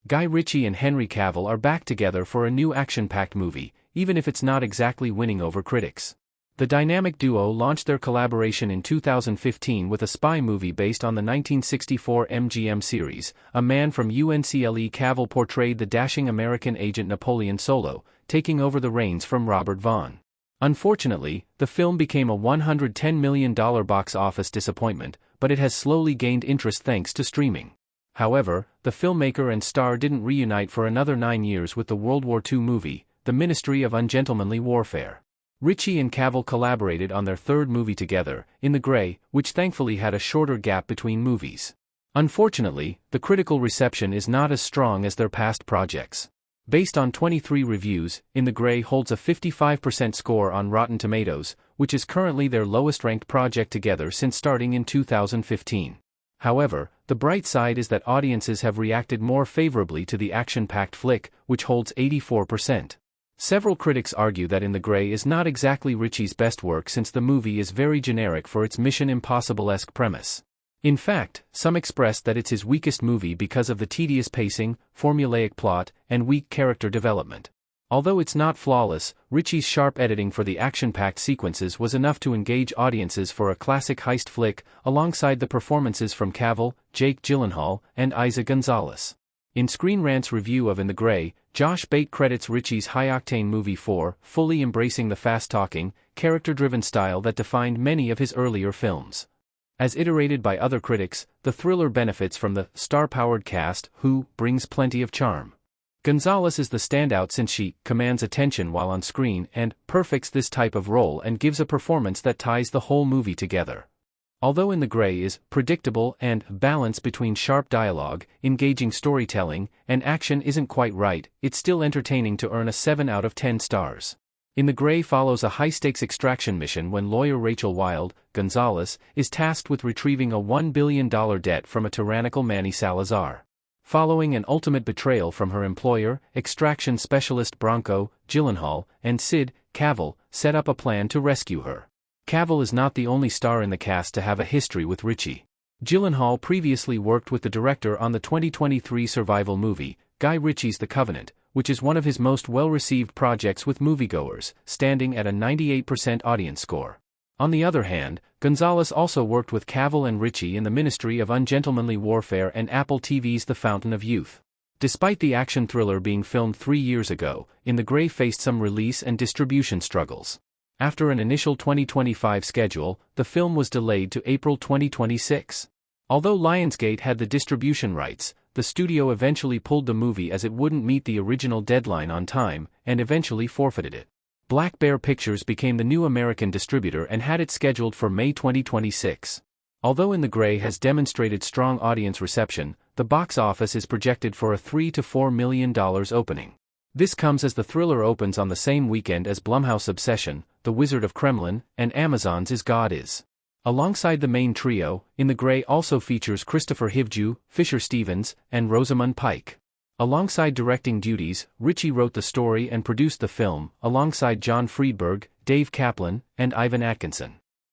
Guy Ritchie and Henry Cavill are back together for a new action-packed movie, even if it's not exactly winning over critics. The dynamic duo launched their collaboration in 2015 with a spy movie based on the 1964 MGM series. A man from UNCLE. Cavill portrayed the dashing American agent Napoleon Solo, taking over the reins from Robert Vaughn. Unfortunately, the film became a $110 million box office disappointment, but it has slowly gained interest thanks to streaming. However, the filmmaker and star didn't reunite for another 9 years with the World War II movie, The Ministry of Ungentlemanly Warfare. Ritchie and Cavill collaborated on their third movie together, In the Grey, which thankfully had a shorter gap between movies. Unfortunately, the critical reception is not as strong as their past projects. Based on 23 reviews, In the Grey holds a 55% score on Rotten Tomatoes, which is currently their lowest-ranked project together since starting in 2015. However, the bright side is that audiences have reacted more favorably to the action-packed flick, which holds 84%. Several critics argue that In the Grey is not exactly Ritchie's best work since the movie is very generic for its Mission Impossible-esque premise. In fact, some expressed that it's his weakest movie because of the tedious pacing, formulaic plot, and weak character development. Although it's not flawless, Ritchie's sharp editing for the action-packed sequences was enough to engage audiences for a classic heist flick, alongside the performances from Cavill, Jake Gyllenhaal, and Eiza González. In Screen Rant's review of In the Grey, Josh Bate credits Ritchie's high-octane movie for fully embracing the fast-talking, character-driven style that defined many of his earlier films. As iterated by other critics, the thriller benefits from the star-powered cast, who brings plenty of charm. Gonzalez is the standout since she commands attention while on screen and perfects this type of role and gives a performance that ties the whole movie together. Although In the Grey is predictable and balance between sharp dialogue, engaging storytelling, and action isn't quite right, it's still entertaining to earn a 7 out of 10 stars. In the Grey follows a high-stakes extraction mission when lawyer Rachel Wilde, Gonzalez, is tasked with retrieving a $1 billion debt from a tyrannical Manny Salazar. Following an ultimate betrayal from her employer, extraction specialist Bronco, Gyllenhaal, and Sid, Cavill, set up a plan to rescue her. Cavill is not the only star in the cast to have a history with Ritchie. Gyllenhaal previously worked with the director on the 2023 survival movie, Guy Ritchie's The Covenant, which is one of his most well-received projects with moviegoers, standing at a 98% audience score. On the other hand, Gonzalez also worked with Cavill and Ritchie in The Ministry of Ungentlemanly Warfare and Apple TV's The Fountain of Youth. Despite the action thriller being filmed 3 years ago, In the Grey faced some release and distribution struggles. After an initial 2025 schedule, the film was delayed to April 2026. Although Lionsgate had the distribution rights, the studio eventually pulled the movie as it wouldn't meet the original deadline on time, and eventually forfeited it. Black Bear Pictures became the new American distributor and had it scheduled for May 2026. Although In the Grey has demonstrated strong audience reception, the box office is projected for a $3 to $4 million opening. This comes as the thriller opens on the same weekend as Blumhouse Obsession, The Wizard of Kremlin, and Amazon's Is God Is. Alongside the main trio, In the Grey also features Christopher Hivju, Fisher Stevens, and Rosamund Pike. Alongside directing duties, Ritchie wrote the story and produced the film, alongside John Friedberg, Dave Kaplan, and Ivan Atkinson.